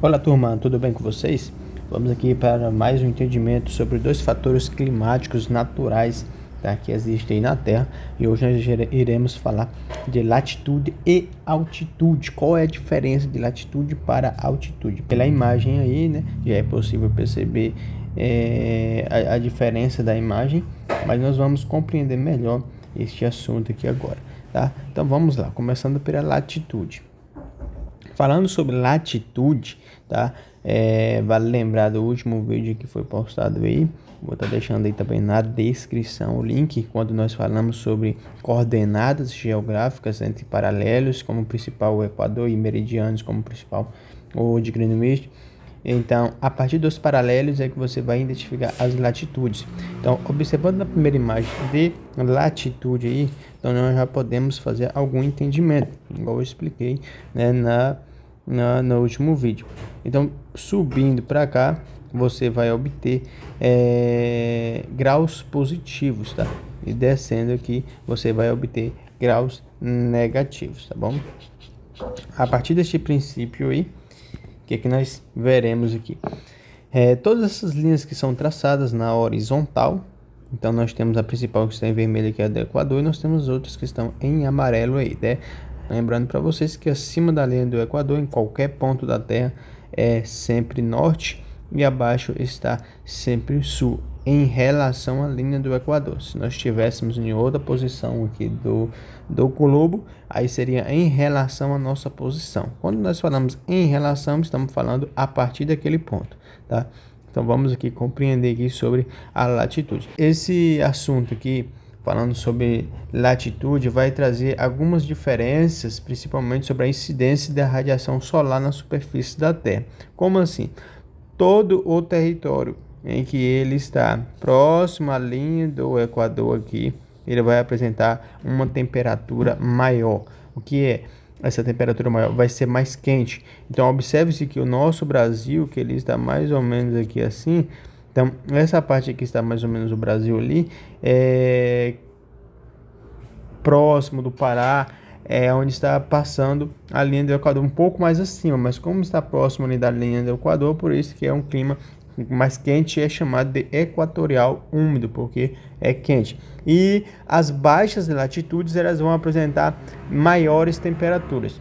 Olá turma, tudo bem com vocês? Vamos aqui para mais um entendimento sobre dois fatores climáticos naturais, tá, que existem na Terra, e hoje nós iremos falar de latitude e altitude. Qual é a diferença de latitude para altitude? Pela imagem aí, né, já é possível perceber a diferença da imagem, mas nós vamos compreender melhor este assunto aqui agora, tá? Então vamos lá, começando pela latitude. Falando sobre latitude, tá? Vale lembrar do último vídeo que foi postado aí. Vou estar deixando aí também na descrição o link, quando nós falamos sobre coordenadas geográficas entre paralelos como principal o Equador e meridianos como principal o de Greenwich. Então, a partir dos paralelos é que você vai identificar as latitudes. Então, observando na primeira imagem de latitude aí, então nós já podemos fazer algum entendimento, igual eu expliquei, né, no último vídeo. Então, subindo para cá, você vai obter graus positivos, tá? E descendo aqui, você vai obter graus negativos, tá bom? A partir deste princípio aí, o que é que nós veremos aqui? Todas essas linhas que são traçadas na horizontal, então nós temos a principal que está em vermelho, que é a do Equador, e nós temos outras que estão em amarelo aí, né? Lembrando para vocês que acima da linha do Equador, em qualquer ponto da Terra, é sempre norte, e abaixo está sempre sul, em relação à linha do Equador. Se nós estivéssemos em outra posição aqui do globo, aí seria em relação à nossa posição. Quando nós falamos em relação, estamos falando a partir daquele ponto, tá? Então vamos aqui compreender aqui sobre a latitude. Esse assunto aqui, falando sobre latitude, vai trazer algumas diferenças, principalmente sobre a incidência da radiação solar na superfície da Terra. Como assim? Todo o território em que ele está próximo à linha do Equador aqui, ele vai apresentar uma temperatura maior. O que é essa temperatura maior? Vai ser mais quente. Então observe-se que o nosso Brasil, que ele está mais ou menos aqui assim, então essa parte aqui está mais ou menos o Brasil ali, próximo do Pará, onde está passando a linha do Equador, um pouco mais acima, mas como está próximo ali da linha do Equador, por isso que é um clima mais quente, é chamado de equatorial úmido, porque é quente. E as baixas latitudes, elas vão apresentar maiores temperaturas.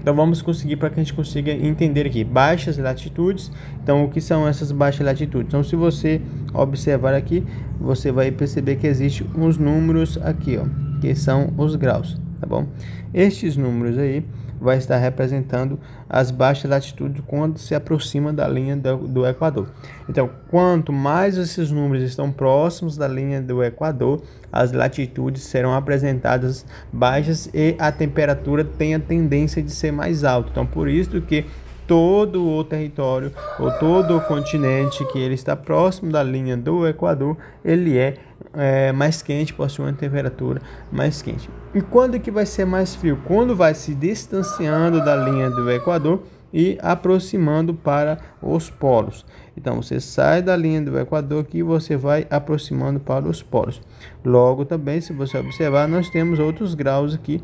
Então vamos conseguir, para que a gente consiga entender aqui, baixas latitudes. Então o que são essas baixas latitudes? Então se você observar aqui, você vai perceber que existe uns números aqui, ó, que são os graus, tá bom? Estes números aí vai estar representando as baixas latitudes quando se aproxima da linha do Equador. Então, quanto mais esses números estão próximos da linha do Equador, as latitudes serão apresentadas baixas e a temperatura tem a tendência de ser mais alta. Então, por isso que todo o território ou todo o continente que ele está próximo da linha do Equador, ele é mais quente, possui uma temperatura mais quente. E quando que vai ser mais frio? Quando vai se distanciando da linha do Equador e aproximando para os polos. Então você sai da linha do Equador aqui e você vai aproximando para os polos. Logo também, se você observar, nós temos outros graus aqui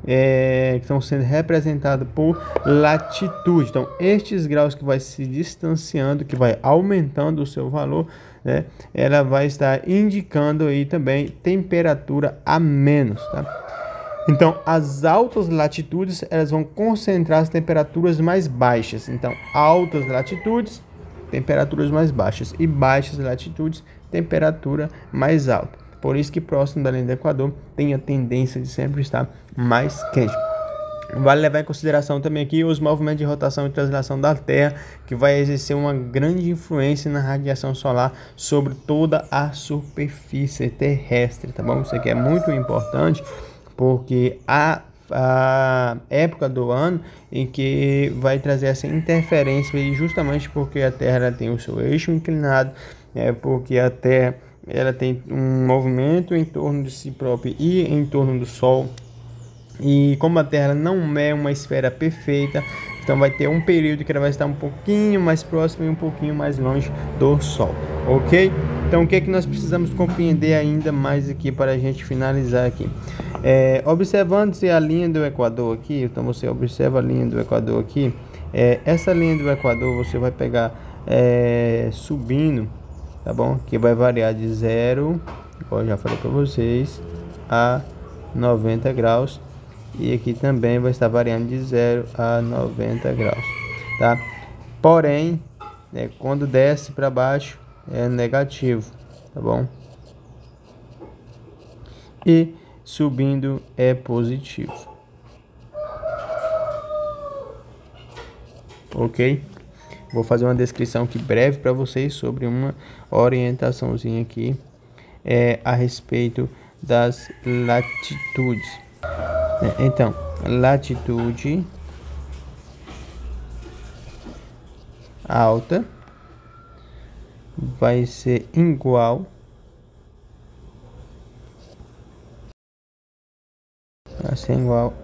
que estão sendo representados por latitude. Então estes graus que vai se distanciando, que vai aumentando o seu valor, né, ela vai estar indicando aí também temperatura a menos, tá? Então as altas latitudes, elas vão concentrar as temperaturas mais baixas. Então altas latitudes, temperaturas mais baixas, e baixas latitudes, temperatura mais alta. Por isso que próximo da linha do Equador tem a tendência de sempre estar mais quente. Vale levar em consideração também aqui os movimentos de rotação e translação da Terra, que vai exercer uma grande influência na radiação solar sobre toda a superfície terrestre, tá bom? Isso aqui é muito importante, porque a época do ano em que vai trazer essa interferência, e justamente porque a Terra tem o seu eixo inclinado, porque a Terra ela tem um movimento em torno de si própria e em torno do Sol. E como a Terra não é uma esfera perfeita, então vai ter um período que ela vai estar um pouquinho mais próximo e um pouquinho mais longe do Sol. ok? Então o que é que nós precisamos compreender ainda mais aqui para a gente finalizar aqui? Observando-se a linha do Equador aqui, então você observa a linha do Equador aqui, essa linha do Equador você vai pegar subindo, tá bom? Que vai variar de 0, como eu já falei para vocês, a 90 graus, e aqui também vai estar variando de 0 a 90 graus, tá? Porém, quando desce para baixo é negativo, tá bom? E subindo é positivo, ok? Vou fazer uma descrição aqui breve para vocês sobre uma orientaçãozinha aqui a respeito das latitudes. Então, latitude alta vai ser igual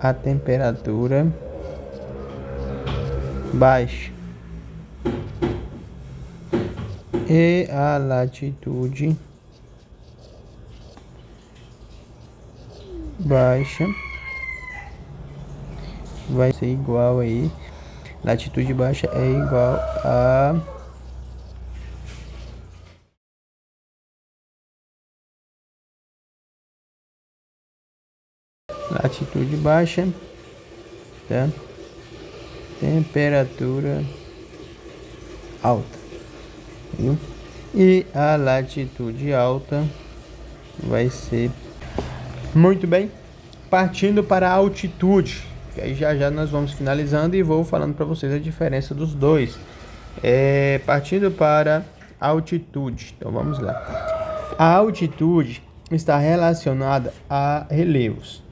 a temperatura baixa, e a latitude baixa vai ser igual aí, latitude baixa é igual a latitude baixa, tá? Temperatura alta, viu? E a latitude alta vai ser, muito bem, partindo para a altitude, que aí já nós vamos finalizando e vou falando para vocês a diferença dos dois. Partindo para a altitude, então vamos lá. A altitude está relacionada a relevos.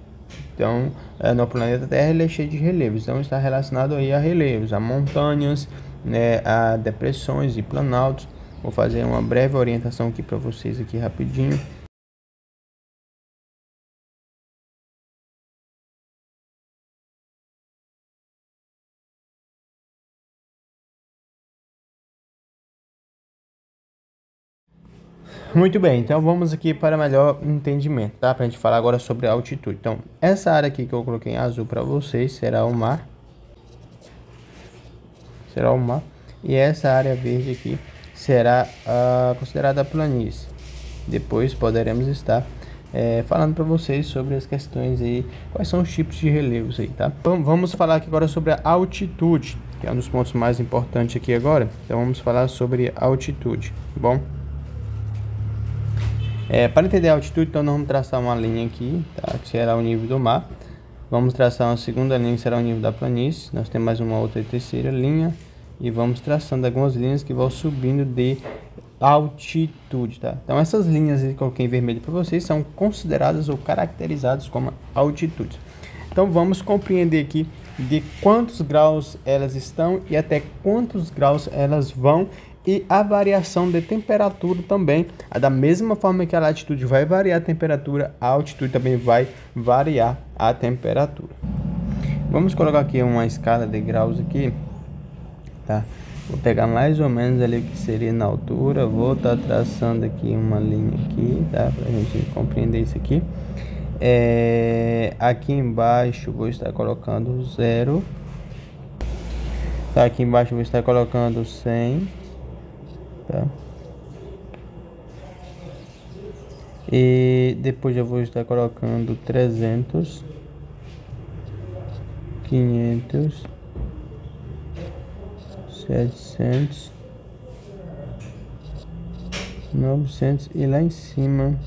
Então, no planeta Terra ele é cheio de relevos, então está relacionado aí a relevos, a montanhas, né, a depressões e planaltos. Vou fazer uma breve orientação aqui para vocês aqui rapidinho. Muito bem, então vamos aqui para melhor entendimento, tá? Para a gente falar agora sobre a altitude. Então, essa área aqui que eu coloquei em azul para vocês será o mar. E essa área verde aqui será considerada a planície. Depois poderemos estar falando para vocês sobre as questões aí, quais são os tipos de relevos aí, tá? Então, vamos falar aqui agora sobre a altitude, que é um dos pontos mais importantes aqui agora. Então, vamos falar sobre a altitude, tá bom? Para entender a altitude, então nós vamos traçar uma linha aqui, tá? Que será o nível do mar. Vamos traçar uma segunda linha que será o nível da planície. Nós temos mais uma outra e terceira linha. E vamos traçando algumas linhas que vão subindo de altitude, tá? Então essas linhas que eu coloquei em vermelho para vocês são consideradas ou caracterizadas como altitudes. Então vamos compreender aqui de quantos graus elas estão e até quantos graus elas vão. E a variação de temperatura também, da mesma forma que a latitude vai variar a temperatura, a altitude também vai variar a temperatura. Vamos colocar aqui uma escala de graus aqui, tá? Vou pegar mais ou menos ali o que seria na altura, vou estar traçando aqui uma linha aqui, tá? Pra gente compreender isso aqui. Aqui embaixo vou estar colocando 0, tá? Aqui embaixo vou estar colocando 100. Tá? E depois eu vou estar colocando 300, 500, 700, 900 e lá em cima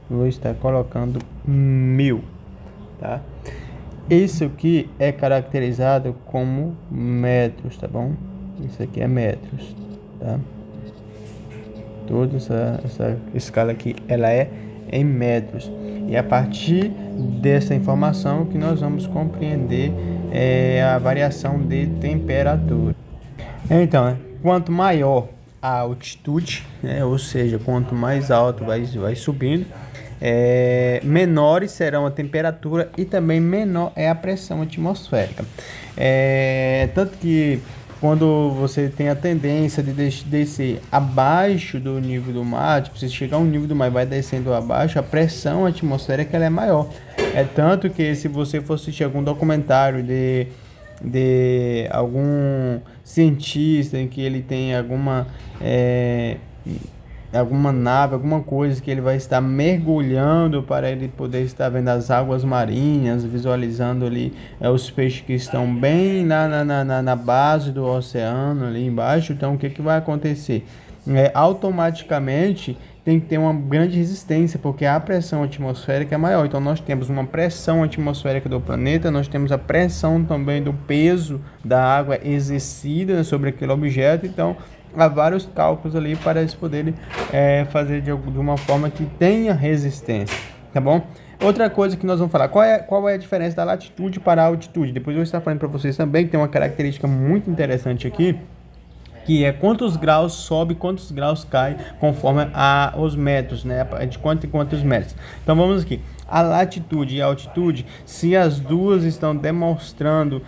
vou estar colocando 1000, tá? Isso aqui é caracterizado como metros, tá bom? Isso aqui é metros, tá? Toda essa escala aqui, ela é em metros. E a partir dessa informação que nós vamos compreender a variação de temperatura. Então, quanto maior a altitude, ou seja, quanto mais alto vai subindo, menores serão a temperatura e também menor é a pressão atmosférica. Tanto que quando você tem a tendência de descer abaixo do nível do mar, tipo, você chegar ao nível do mar e vai descendo abaixo, a pressão atmosférica ela é maior. É tanto que se você for assistir algum documentário de algum cientista em que ele tem alguma nave, alguma coisa que ele vai estar mergulhando para ele poder estar vendo as águas marinhas, visualizando ali os peixes que estão bem na base do oceano ali embaixo. Então o que vai acontecer? Automaticamente tem que ter uma grande resistência, porque a pressão atmosférica é maior. Então nós temos uma pressão atmosférica do planeta, nós temos a pressão também do peso da água exercida sobre aquele objeto. Então há vários cálculos ali para eles poderem fazer de uma forma que tenha resistência, tá bom? Outra coisa que nós vamos falar, qual é a diferença da latitude para a altitude? Depois eu vou estar falando para vocês também, que tem uma característica muito interessante aqui, que é quantos graus sobe, quantos graus cai, conforme os metros, né? De quantos metros. Então vamos aqui. A latitude e a altitude, se as duas estão demonstrando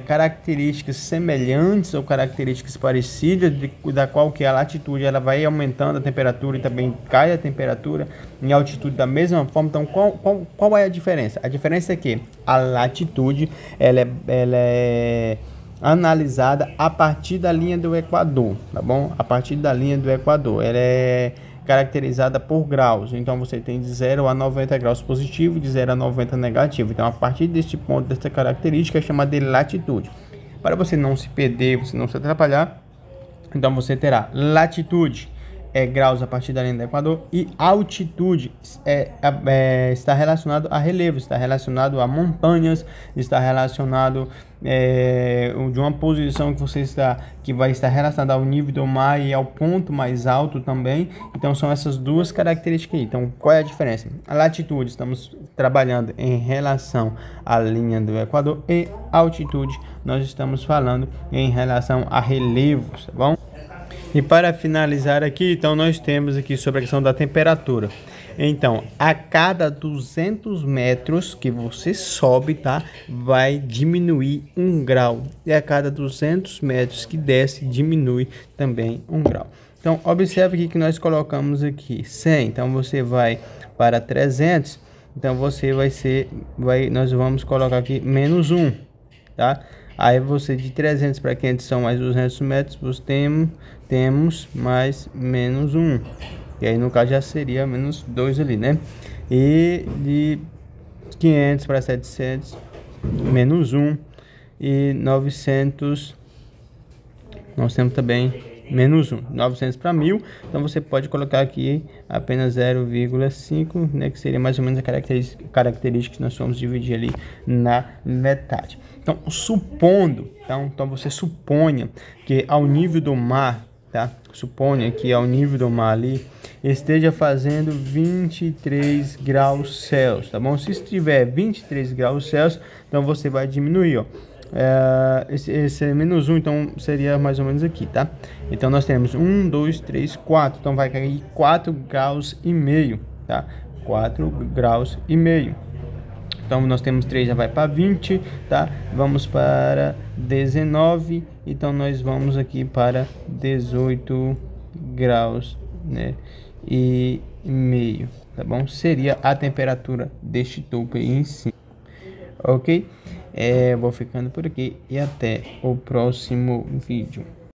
características semelhantes ou características parecidas, da qual que a latitude ela vai aumentando a temperatura e também cai a temperatura, em altitude da mesma forma. Então qual é a diferença? A diferença é que a latitude ela é analisada a partir da linha do Equador, tá bom? A partir da linha do Equador, ela é caracterizada por graus. Então você tem de 0 a 90 graus positivo e de 0 a 90 negativo. Então a partir deste ponto, dessa característica é chamada de latitude. Para você não se perder, você não se atrapalhar, então você terá latitude graus a partir da linha do Equador, e altitude está relacionado a relevo, está relacionado a montanhas, está relacionado de uma posição que você está, que vai estar relacionada ao nível do mar e ao ponto mais alto também. Então são essas duas características aí. Então qual é a diferença? A latitude estamos trabalhando em relação à linha do Equador, e altitude nós estamos falando em relação a relevos, tá bom? E para finalizar aqui, então nós temos aqui sobre a questão da temperatura. Então, a cada 200 metros que você sobe, tá, vai diminuir 1 grau. E a cada 200 metros que desce, diminui também 1 grau. Então, observe aqui que nós colocamos aqui 100. Então, você vai para 300. Então, você nós vamos colocar aqui menos 1, tá? Aí você de 300 para 500 são mais 200 metros, você temos mais menos 1. E aí no caso já seria menos 2 ali, né? E de 500 para 700, menos 1. E 900, nós temos também menos 1. 900 para 1000, então você pode colocar aqui apenas 0,5, né? Que seria mais ou menos a característica que nós vamos dividir ali na metade. Então, supondo, então você suponha que ao nível do mar, tá? Suponha que ao nível do mar ali esteja fazendo 23 graus Celsius, tá bom? Se estiver 23 graus Celsius, então você vai diminuir, ó. Esse menos 1, então seria mais ou menos aqui, tá? Então nós temos 1, 2, 3, 4, então vai cair 4 graus e meio, tá? 4 graus e meio. Então nós temos 3, já vai para 20, tá? Vamos para 19, então nós vamos aqui para 18 graus, né? E meio, tá bom? Seria a temperatura deste topo aí em cima, ok? Vou ficando por aqui e até o próximo vídeo.